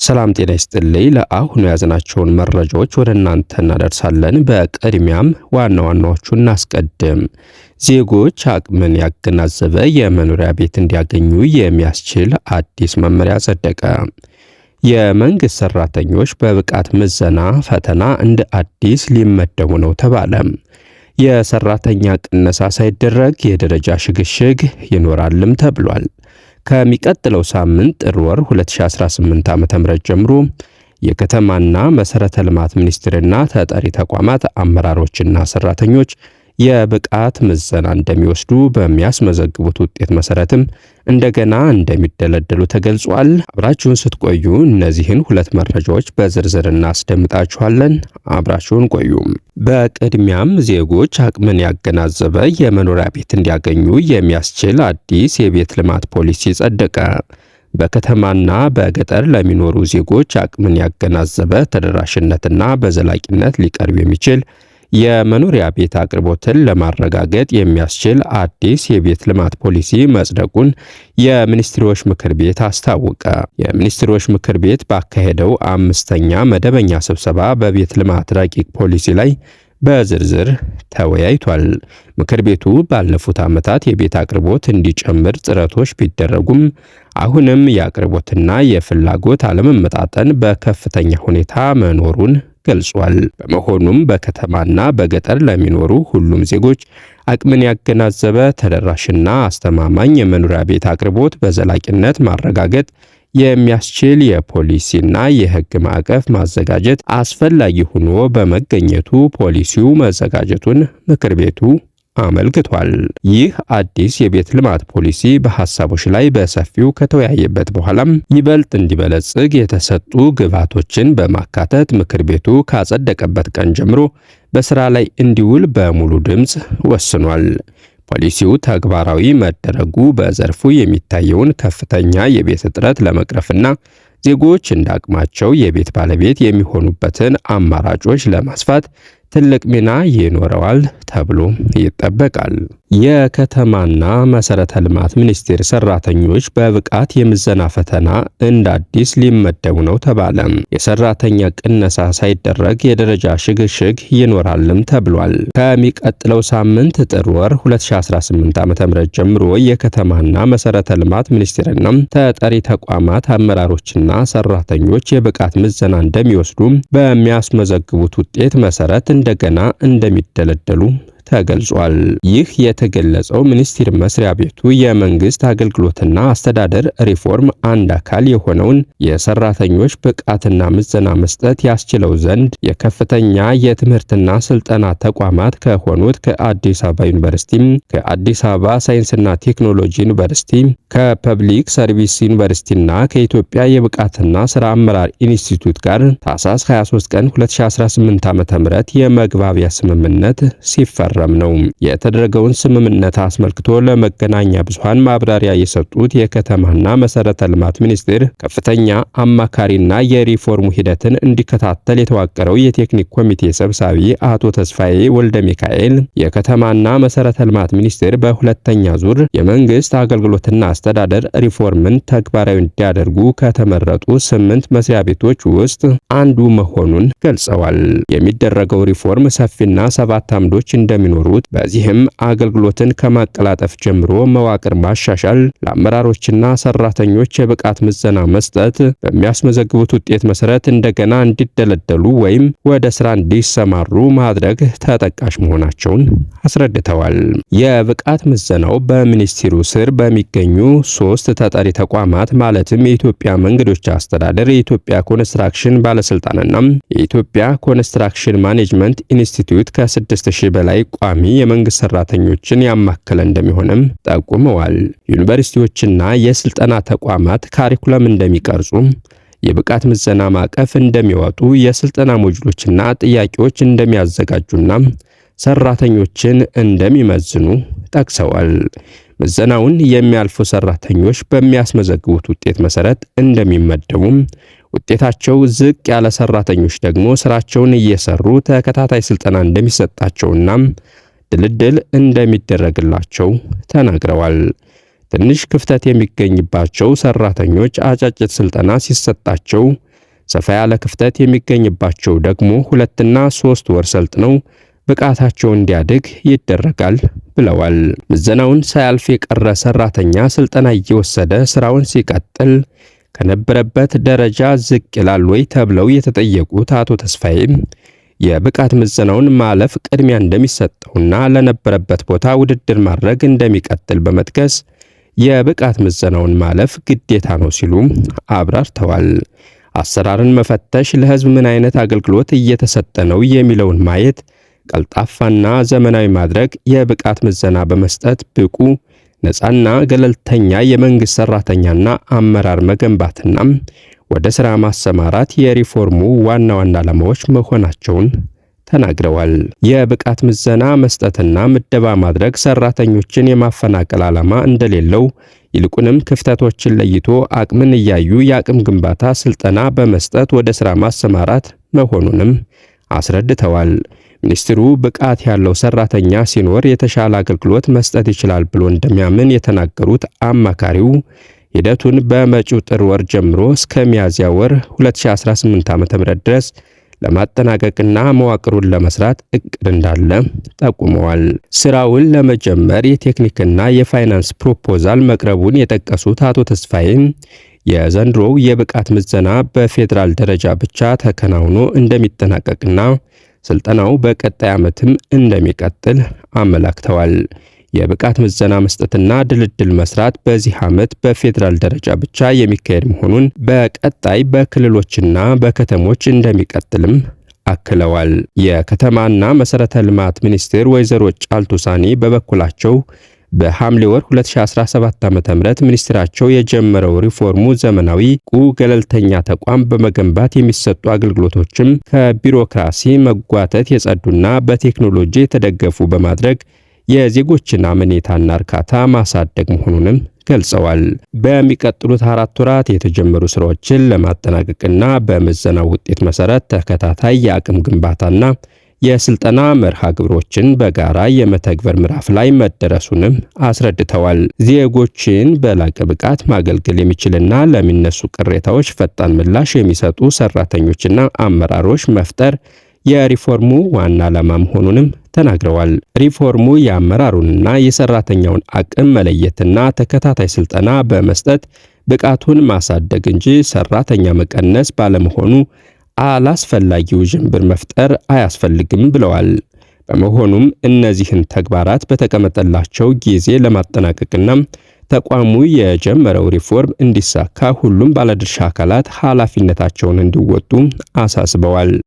ሰላም ጤና ይስጥልኝ። ለአሁኑ ያዝናቸውን መረጃዎች ወደ እናንተ እናደርሳለን። በቅድሚያም ዋና ዋናዎቹን እናስቀድም። ዜጎች አቅምን ያገናዘበ የመኖሪያ ቤት እንዲያገኙ የሚያስችል አዲስ መመሪያ ጸደቀ። የመንግስት ሰራተኞች በብቃት ምዘና ፈተና እንደ አዲስ ሊመደቡ ነው ተባለ። የሰራተኛ ቅነሳ ሳይደረግ የደረጃ ሽግሽግ ይኖራልም ተብሏል። ከሚቀጥለው ሳምንት ጥር ወር 2018 ዓ.ም ጀምሮ የከተማና መሰረተ ልማት ሚኒስቴርና ተጠሪ ተቋማት አመራሮችና ሰራተኞች የብቃት ምዘና እንደሚወስዱ በሚያስመዘግቡት ውጤት መሰረትም እንደገና እንደሚደለደሉ ተገልጿል። አብራችሁን ስትቆዩ እነዚህን ሁለት መረጃዎች በዝርዝር እናስደምጣችኋለን። አብራችሁን ቆዩ። በቅድሚያም ዜጎች አቅምን ያገናዘበ የመኖሪያ ቤት እንዲያገኙ የሚያስችል አዲስ የቤት ልማት ፖሊሲ ጸደቀ። በከተማና በገጠር ለሚኖሩ ዜጎች አቅምን ያገናዘበ ተደራሽነትና በዘላቂነት ሊቀርብ የሚችል የመኖሪያ ቤት አቅርቦትን ለማረጋገጥ የሚያስችል አዲስ የቤት ልማት ፖሊሲ መጽደቁን የሚኒስትሮች ምክር ቤት አስታወቀ። የሚኒስትሮች ምክር ቤት ባካሄደው 5ኛ መደበኛ ስብሰባ በቤት ልማት ረቂቅ ፖሊሲ ላይ በዝርዝር ተወያይቷል። ምክር ቤቱ ባለፉት ዓመታት የቤት አቅርቦት እንዲጨምር ጥረቶች ቢደረጉም አሁንም የአቅርቦትና የፍላጎት አለመመጣጠን በከፍተኛ ሁኔታ መኖሩን ገልጿል። በመሆኑም በከተማና በገጠር ለሚኖሩ ሁሉም ዜጎች አቅምን ያገናዘበ ተደራሽና አስተማማኝ የመኖሪያ ቤት አቅርቦት በዘላቂነት ማረጋገጥ የሚያስችል የፖሊሲና የሕግ ማዕቀፍ ማዘጋጀት አስፈላጊ ሆኖ በመገኘቱ ፖሊሲው መዘጋጀቱን ምክር ቤቱ አመልክቷል። ይህ አዲስ የቤት ልማት ፖሊሲ በሐሳቦች ላይ በሰፊው ከተወያየበት በኋላም ይበልጥ እንዲበለጽግ የተሰጡ ግብዓቶችን በማካተት ምክር ቤቱ ካጸደቀበት ቀን ጀምሮ በስራ ላይ እንዲውል በሙሉ ድምፅ ወስኗል። ፖሊሲው ተግባራዊ መደረጉ በዘርፉ የሚታየውን ከፍተኛ የቤት እጥረት ለመቅረፍና ዜጎች እንደ አቅማቸው የቤት ባለቤት የሚሆኑበትን አማራጮች ለማስፋት ትልቅ ሚና ይኖረዋል ተብሎ ይጠበቃል። የከተማና መሰረተ ልማት ሚኒስቴር ሰራተኞች በብቃት የምዘና ፈተና እንደ አዲስ ሊመደቡ ነው ተባለ። የሰራተኛ ቅነሳ ሳይደረግ የደረጃ ሽግሽግ ይኖራልም ተብሏል። ከሚቀጥለው ሳምንት ጥር ወር 2018 ዓ.ም ጀምሮ የከተማና መሰረተ ልማት ሚኒስቴርና ተጠሪ ተቋማት አመራሮችና ሰራተኞች የብቃት ምዘና እንደሚወስዱ በሚያስመዘግቡት ውጤት መሰረት እንደገና እንደሚደለደሉ ተገልጿል። ይህ የተገለጸው ሚኒስቴር መስሪያ ቤቱ የመንግስት አገልግሎትና አስተዳደር ሪፎርም አንድ አካል የሆነውን የሰራተኞች ብቃትና ምዘና መስጠት ያስችለው ዘንድ የከፍተኛ የትምህርትና ስልጠና ተቋማት ከሆኑት ከአዲስ አበባ ዩኒቨርሲቲ፣ ከአዲስ አበባ ሳይንስና ቴክኖሎጂ ዩኒቨርሲቲ፣ ከፐብሊክ ሰርቪስ ዩኒቨርሲቲና ከኢትዮጵያ የብቃትና ስራ አመራር ኢንስቲትዩት ጋር ታህሳስ 23 ቀን 2018 ዓ.ም የመግባቢያ ስምምነት ሲፈረም ነው። የተደረገውን ስምምነት አስመልክቶ ለመገናኛ ብዙሃን ማብራሪያ የሰጡት የከተማና መሰረተ ልማት ሚኒስቴር ከፍተኛ አማካሪና የሪፎርሙ ሂደትን እንዲከታተል የተዋቀረው የቴክኒክ ኮሚቴ ሰብሳቢ አቶ ተስፋዬ ወልደ ሚካኤል የከተማና መሰረተ ልማት ሚኒስቴር በሁለተኛ ዙር የመንግስት አገልግሎትና አስተዳደር ሪፎርምን ተግባራዊ እንዲያደርጉ ከተመረጡ 8 መስሪያ ቤቶች ውስጥ አንዱ መሆኑን ገልጸዋል። የሚደረገው ሪፎርም ሰፊና 7 አምዶች እንደሚኖሩት በዚህም አገልግሎትን ከማቀላጠፍ ጀምሮ መዋቅር ማሻሻል፣ ለአመራሮችና ሰራተኞች የብቃት ምዘና መስጠት፣ በሚያስመዘግቡት ውጤት መሰረት እንደገና እንዲደለደሉ ወይም ወደ ስራ እንዲሰማሩ ማድረግ ተጠቃሽ መሆናቸውን አስረድተዋል። የብቃት ምዘናው በሚኒስቴሩ ስር በሚገኙ 3 ተጠሪ ተቋማት ማለትም የኢትዮጵያ መንገዶች አስተዳደር፣ የኢትዮጵያ ኮንስትራክሽን ባለስልጣንና የኢትዮጵያ ኮንስትራክሽን ማኔጅመንት ኢንስቲትዩት ከ6000 በላይ ቋሚ የመንግስት ሰራተኞችን ያማከለ እንደሚሆንም ጠቁመዋል። ዩኒቨርሲቲዎችና የስልጠና ተቋማት ካሪኩለም እንደሚቀርጹ፣ የብቃት ምዘና ማዕቀፍ እንደሚወጡ፣ የስልጠና ሞጁሎችና ጥያቄዎች እንደሚያዘጋጁና ሰራተኞችን እንደሚመዝኑ ጠቅሰዋል። ምዘናውን የሚያልፉ ሰራተኞች በሚያስመዘግቡት ውጤት መሰረት እንደሚመደቡም፣ ውጤታቸው ዝቅ ያለ ሰራተኞች ደግሞ ስራቸውን እየሰሩ ተከታታይ ስልጠና እንደሚሰጣቸውና ድልድል እንደሚደረግላቸው ተናግረዋል። ትንሽ ክፍተት የሚገኝባቸው ሰራተኞች አጫጭር ስልጠና ሲሰጣቸው ሰፋ ያለ ክፍተት የሚገኝባቸው ደግሞ 2 እና 3 ወር ሰልጥነው ብቃታቸው እንዲያድግ ይደረጋል ብለዋል። ምዘናውን ሳያልፍ የቀረ ሰራተኛ ስልጠና እየወሰደ ስራውን ሲቀጥል ከነበረበት ደረጃ ዝቅ ይላል ወይ ተብለው የተጠየቁት አቶ ተስፋዬ የብቃት ምዘናውን ማለፍ ቅድሚያ እንደሚሰጠውና ለነበረበት ቦታ ውድድር ማድረግ እንደሚቀጥል በመጥቀስ የብቃት ምዘናውን ማለፍ ግዴታ ነው ሲሉ አብራርተዋል። አሰራርን መፈተሽ፣ ለህዝብ ምን አይነት አገልግሎት እየተሰጠ ነው የሚለውን ማየት፣ ቀልጣፋና ዘመናዊ ማድረግ፣ የብቃት ምዘና በመስጠት ብቁ ነፃና ገለልተኛ የመንግስት ሰራተኛና አመራር መገንባትና ወደ ሥራ ማሰማራት የሪፎርሙ ዋና ዓላማዎች መሆናቸውን ተናግረዋል። የብቃት ምዘና መስጠትና ምደባ ማድረግ ሰራተኞችን የማፈናቀል ዓላማ እንደሌለው፣ ይልቁንም ክፍተቶችን ለይቶ አቅምን እያዩ የአቅም ግንባታ ስልጠና በመስጠት ወደ ሥራ ማሰማራት መሆኑንም አስረድተዋል። ሚኒስትሩ ብቃት ያለው ሰራተኛ ሲኖር የተሻለ አገልግሎት መስጠት ይችላል ብሎ እንደሚያምን የተናገሩት አማካሪው ሂደቱን በመጪው ጥር ወር ጀምሮ እስከ ሚያዝያ ወር 2018 ዓ.ም ድረስ ለማጠናቀቅና መዋቅሩን ለመስራት እቅድ እንዳለ ጠቁመዋል። ስራውን ለመጀመር የቴክኒክና የፋይናንስ ፕሮፖዛል መቅረቡን የጠቀሱት አቶ ተስፋዬ የዘንድሮው የብቃት ምዘና በፌዴራል ደረጃ ብቻ ተከናውኖ እንደሚጠናቀቅና ስልጠናው በቀጣይ ዓመትም እንደሚቀጥል አመላክተዋል። የብቃት ምዘና መስጠትና ድልድል መስራት በዚህ ዓመት በፌዴራል ደረጃ ብቻ የሚካሄድ መሆኑን በቀጣይ በክልሎችና በከተሞች እንደሚቀጥልም አክለዋል። የከተማና መሰረተ ልማት ሚኒስትር ወይዘሮ ጫልቱ ሳኒ በበኩላቸው በሐምሌ ወር 2017 ዓ.ም ሚኒስትራቸው የጀመረው ሪፎርሙ ዘመናዊ ገለልተኛ ተቋም በመገንባት የሚሰጡ አገልግሎቶችም ከቢሮክራሲ መጓተት የጸዱና በቴክኖሎጂ የተደገፉ በማድረግ የዜጎችን አመኔታና እርካታ ማሳደግ መሆኑንም ገልጸዋል። በሚቀጥሉት 4 ወራት የተጀመሩ ስራዎችን ለማጠናቀቅና በምዘናው ውጤት መሰረት ተከታታይ የአቅም ግንባታና የስልጠና መርሃ ግብሮችን በጋራ የመተግበር ምዕራፍ ላይ መደረሱንም አስረድተዋል። ዜጎችን በላቀ ብቃት ማገልገል የሚችልና ለሚነሱ ቅሬታዎች ፈጣን ምላሽ የሚሰጡ ሰራተኞችና አመራሮች መፍጠር የሪፎርሙ ዋና ዓላማ መሆኑንም ተናግረዋል። ሪፎርሙ የአመራሩንና የሰራተኛውን አቅም መለየትና ተከታታይ ስልጠና በመስጠት ብቃቱን ማሳደግ እንጂ ሰራተኛ መቀነስ ባለመሆኑ አላስፈላጊ ውዥንብር መፍጠር አያስፈልግም ብለዋል። በመሆኑም እነዚህን ተግባራት በተቀመጠላቸው ጊዜ ለማጠናቀቅና ተቋሙ የጀመረው ሪፎርም እንዲሳካ ሁሉም ባለድርሻ አካላት ኃላፊነታቸውን እንዲወጡ አሳስበዋል።